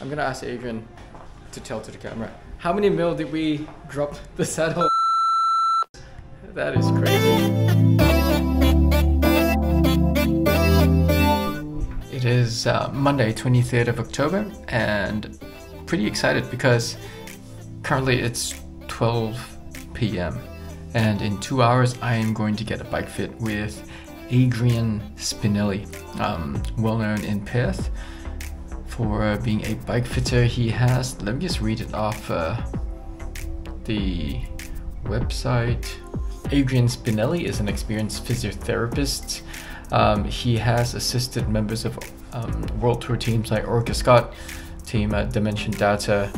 I'm gonna ask Adrian to tell to the camera. How many mil did we drop the saddle? That is crazy. It is Monday, 23rd of October, and pretty excited because currently it's 12 p.m. and in 2 hours I am going to get a bike fit with Adrian Spinelli, well known in Perth for being a bike fitter. He has, let me just read it off the website. Adrian Spinelli is an experienced physiotherapist. He has assisted members of World Tour teams like Orca Scott, Team Dimension Data,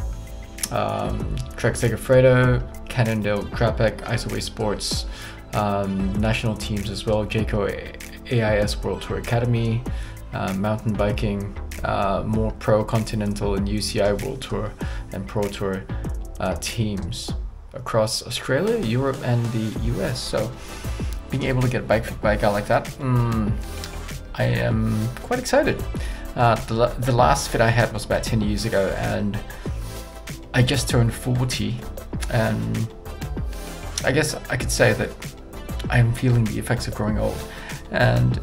Trek Segafredo, Cannondale Grapec, Isoway Sports, national teams as well, JCO AIS World Tour Academy, mountain biking, more Pro Continental and UCI World Tour and Pro Tour teams across Australia, Europe and the US. So being able to get a bike out like that, I am quite excited. The last fit I had was about 10 years ago, and I just turned 40, and I guess I could say that I'm feeling the effects of growing old. And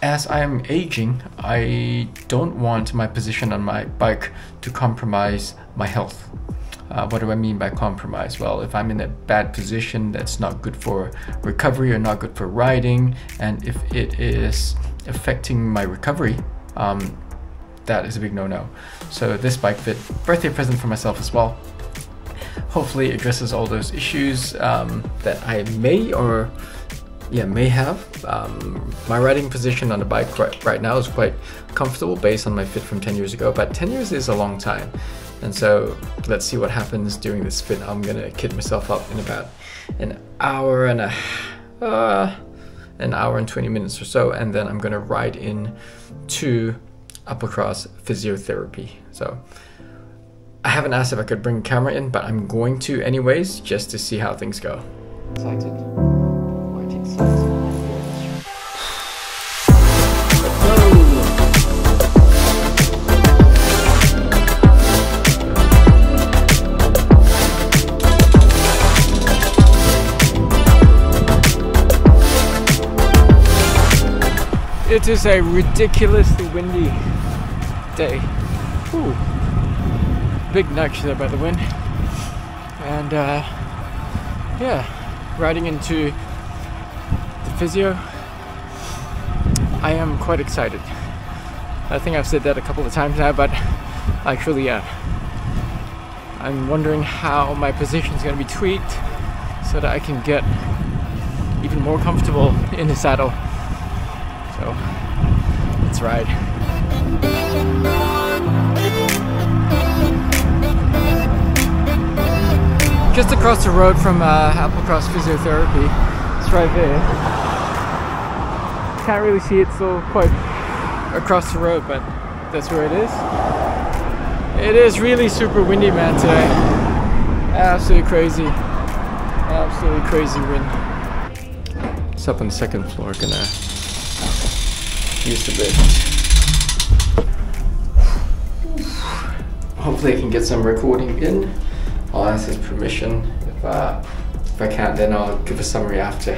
as I am aging, I don't want my position on my bike to compromise my health. What do I mean by compromise? Well, if I'm in a bad position that's not good for recovery or not good for riding, and if it is affecting my recovery, that is a big no-no. So this bike fit, birthday present for myself as well, hopefully addresses all those issues that I may have. My riding position on the bike right now is quite comfortable based on my fit from 10 years ago, but 10 years is a long time. And so let's see what happens during this fit. I'm gonna kit myself up in about an hour and 20 minutes or so, and then I'm gonna ride in to Uppercross physiotherapy. So I haven't asked if I could bring a camera in, but I'm going to anyways, just to see how things go. Excited. It is a ridiculously windy day. Ooh. Big nudge there by the wind. And yeah, riding into the physio, I am quite excited. I think I've said that a couple of times now, but I truly am. I'm wondering how my position is going to be tweaked so that I can get even more comfortable in the saddle. So let's ride. Just across the road from Applecross Physiotherapy. It's right there. Can't really see it, so quite across the road, but that's where it is. It is really super windy, man, today. Absolutely crazy. Absolutely crazy wind. It's up on the second floor, gonna use the bit. Hopefully I can get some recording in. I'll ask his permission. If I can't, then I'll give a summary after.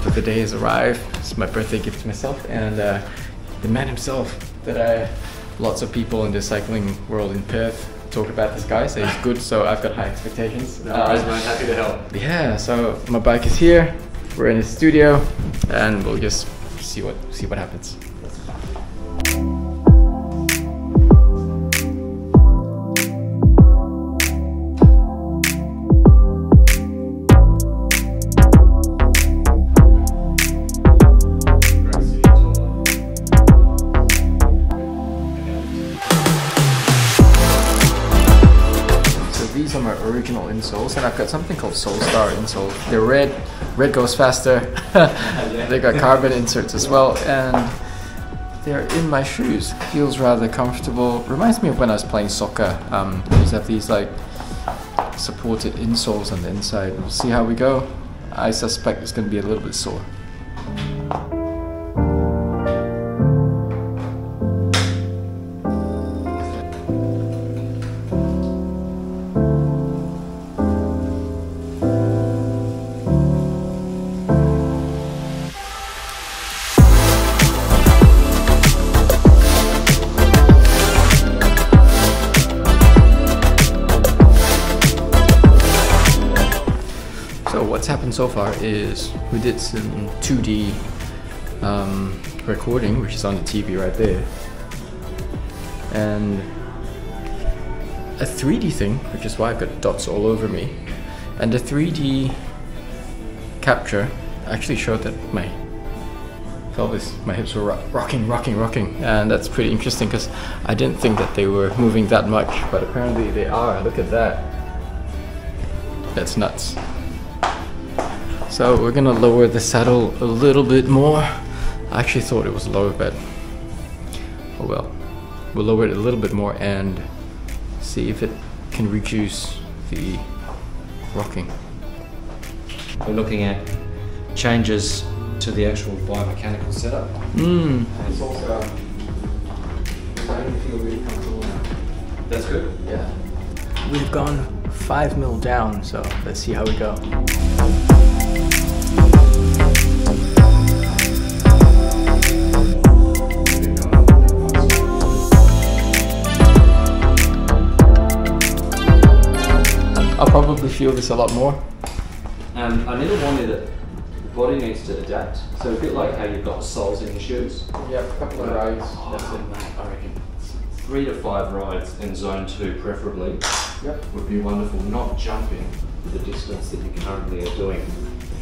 So the day has arrived. It's my birthday gift to myself, and the man himself that lots of people in the cycling world in Perth talk about this guy, say he's good, so I've got high expectations. No worries, man, happy to help. Yeah, so my bike is here, we're in the studio, and we'll just see what happens. These are my original insoles, and I've got something called Soulstar insoles. They're red goes faster. They got carbon inserts as well, and they're in my shoes. Feels rather comfortable. Reminds me of when I was playing soccer. We used to have these like supported insoles on the inside. We'll see how we go. I suspect it's going to be a little bit sore. So what's happened so far is we did some 2D recording, which is on the TV right there, and a 3D thing, which is why I've got dots all over me, and the 3D capture actually showed that my pelvis, my hips were rocking, and that's pretty interesting because I didn't think that they were moving that much, but apparently they are. Look at that. That's nuts. So we're gonna lower the saddle a little bit more. I actually thought it was low, but oh well. We'll lower it a little bit more and see if it can reduce the rocking. We're looking at changes to the actual biomechanical setup. And it's also starting to feel really comfortable now. That's good. Yeah. We've gone 5 mil down, so let's see how we go. I'll probably feel this a lot more. I never wanted it. The body needs to adapt. So a bit like how you've got soles in your shoes. Yeah, a couple of rides. That's it, mate. I reckon 3 to 5 rides in zone 2 preferably. Yep. Would be wonderful. Not jumping the distance that you currently are doing.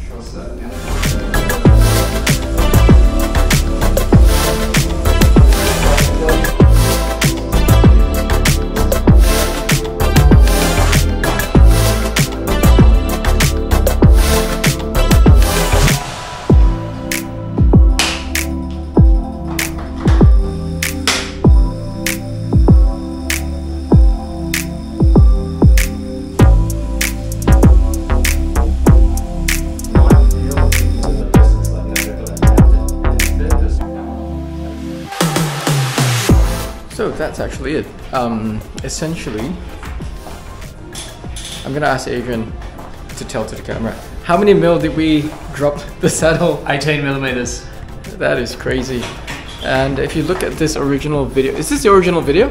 Sure. So, So that's actually it. Essentially, I'm gonna ask Adrian to tell to the camera. How many mil did we drop the saddle? 18 millimeters. That is crazy. And if you look at this original video, is this the original video?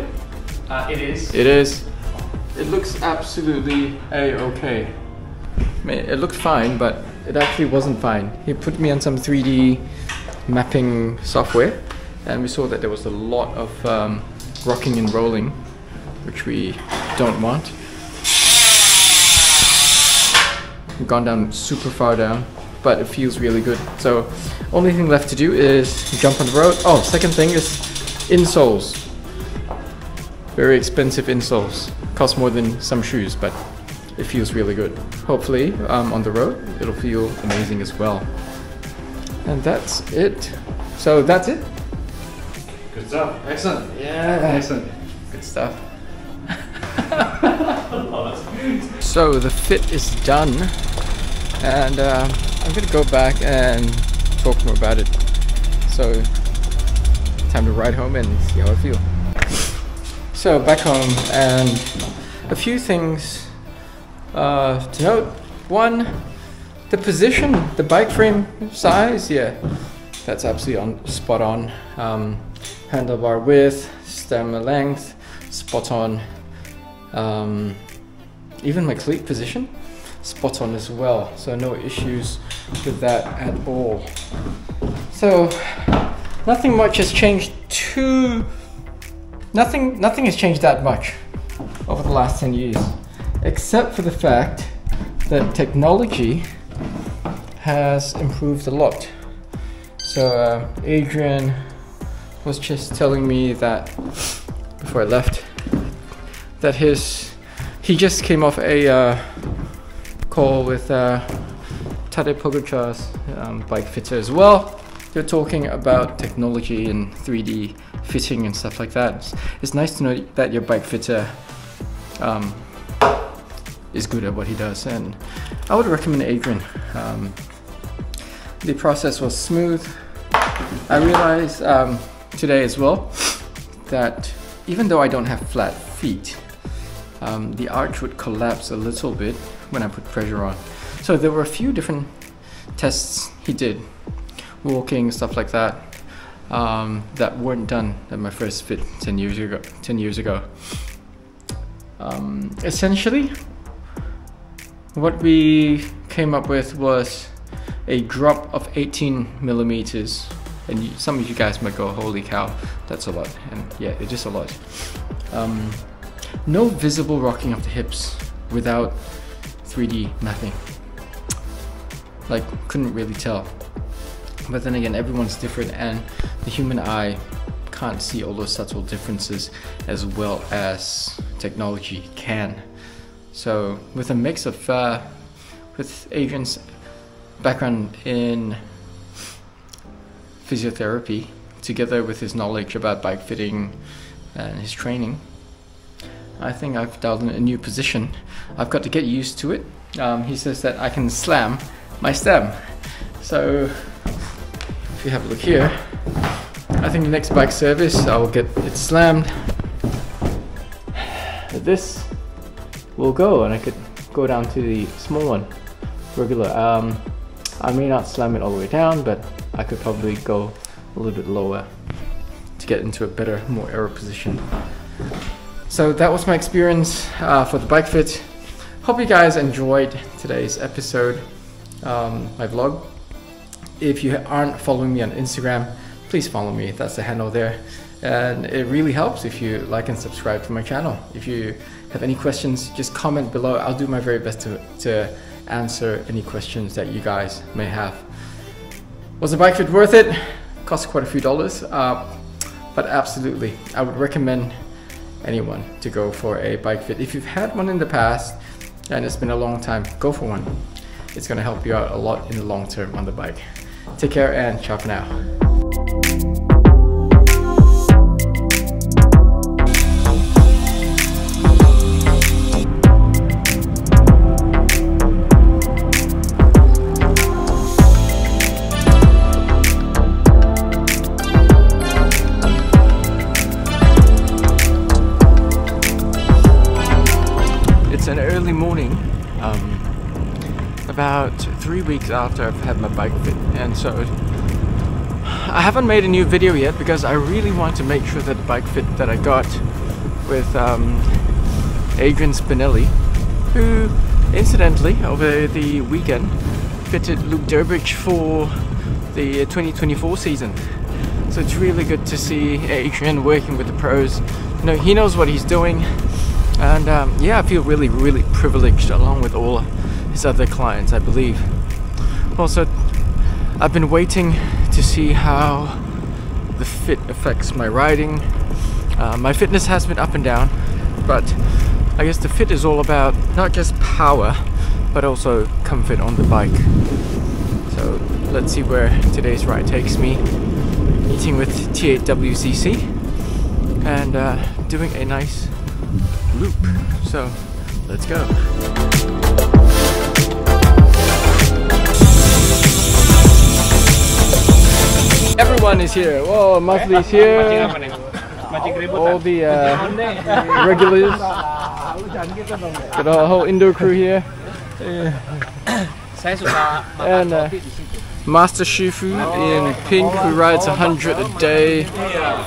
It is. It is. It looks absolutely A-okay. I mean, it looked fine, but it actually wasn't fine. He put me on some 3D mapping software, and we saw that there was a lot of rocking and rolling, which we don't want. We've gone down super far down, but it feels really good. So only thing left to do is jump on the road. Oh, second thing is insoles. Very expensive insoles. Cost more than some shoes, but it feels really good. Hopefully on the road it'll feel amazing as well. And that's it. So that's it. good stuff. Excellent. Yeah. Excellent. Good stuff. So the fit is done, and I'm gonna go back and talk more about it. So time to ride home and see how I feel. So back home, and a few things to note. One, the position, the bike frame size, yeah, that's absolutely spot on. Handlebar width, stem length, spot on. Even my cleat position, spot on as well. So no issues with that at all. So nothing much has changed nothing has changed that much over the last 10 years, except for the fact that technology has improved a lot. So Adrian was just telling me that before I left that he just came off a call with Tadej Pogacar's bike fitter as well, they're talking about technology and 3D fitting and stuff like that. It's nice to know that your bike fitter is good at what he does, and I would recommend Adrian. The process was smooth. I realized today as well that even though I don't have flat feet, the arch would collapse a little bit when I put pressure on. So there were a few different tests he did, walking, stuff like that, that weren't done at my first fit 10 years ago. Essentially, what we came up with was a drop of 18 millimeters, and some of you guys might go, holy cow, that's a lot. And yeah, it is a lot. No visible rocking of the hips without 3D mapping. Like, couldn't really tell. But then again, everyone's different, and the human eye can't see all those subtle differences as well as technology can. So with a mix of with Adrian's background in physiotherapy together with his knowledge about bike fitting and his training, I think I've dialed in a new position. I've got to get used to it. He says that I can slam my stem. So if you have a look here, I think the next bike service I will get it slammed. This will go, and I could go down to the small one, regular. I may not slam it all the way down, but I could probably go a little bit lower to get into a better, more aero position. So that was my experience for the bike fit. Hope you guys enjoyed today's episode, my vlog. If you aren't following me on Instagram, please follow me. That's the handle there. And it really helps if you like and subscribe to my channel. If you have any questions, just comment below. I'll do my very best to answer any questions that you guys may have. Was the bike fit worth it? Cost quite a few dollars, but absolutely, I would recommend anyone to go for a bike fit. If you've had one in the past and it's been a long time, go for one. It's going to help you out a lot in the long term on the bike. Take care and ciao for now. It's an early morning, about 3 weeks after I've had my bike fit, and so I haven't made a new video yet because I really want to make sure that the bike fit that I got with Adrian Spinelli, who incidentally over the weekend fitted Luke Durbridge for the 2024 season. So it's really good to see Adrian working with the pros. You know, he knows what he's doing. And yeah, I feel really privileged along with all his other clients, I believe. Also, I've been waiting to see how the fit affects my riding. My fitness has been up and down, but I guess the fit is all about not just power, but also comfort on the bike. So let's see where today's ride takes me. Meeting with T8WCC and doing a nice loop. So let's go. Everyone is here. Whoa, Monthly's here. All the regulars. Got a whole indoor crew here. And Master Shifu in pink, who rides 100 a day,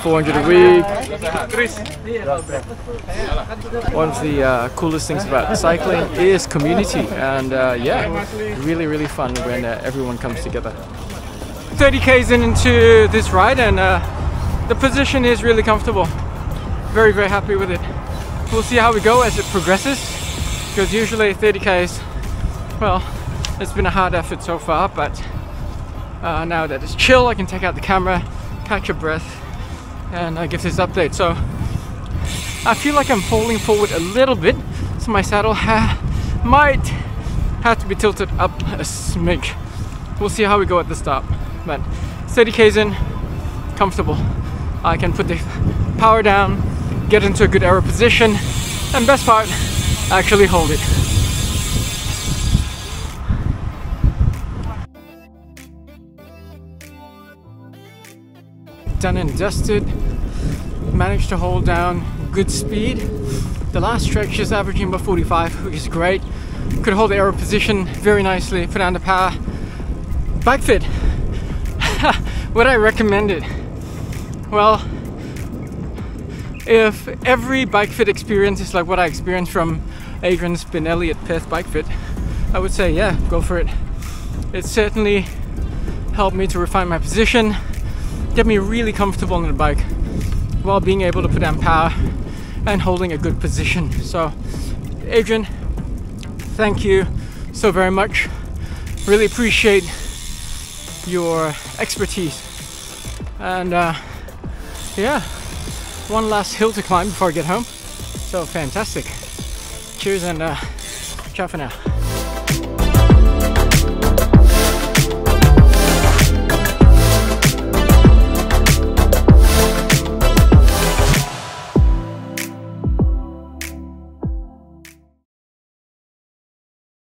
400 a week. One of the coolest things about cycling is community, and yeah, really fun when everyone comes together. 30 k's into this ride, and the position is really comfortable. Very happy with it. We'll see how we go as it progresses, because usually 30 k's, well, it's been a hard effort so far, but now that it's chill, I can take out the camera, catch a breath, and give this update. So I feel like I'm falling forward a little bit, so my saddle might have to be tilted up a smidge. We'll see how we go at the start, but 30 k's in, comfortable. I can put the power down, get into a good aero position, and best part, actually hold it. Done and dusted. Managed to hold down good speed. The last stretch is averaging about 45, which is great. Could hold the aero position very nicely, put down the power. Bike fit. Would I recommend it? Well, if every bike fit experience is like what I experienced from Adrian Spinelli at Perth Bike Fit, I would say yeah, go for it. It certainly helped me to refine my position, get me really comfortable on the bike while being able to put down power and holding a good position. So Adrian, thank you so very much. Really appreciate your expertise. And yeah, one last hill to climb before I get home. So fantastic. Cheers and ciao for now.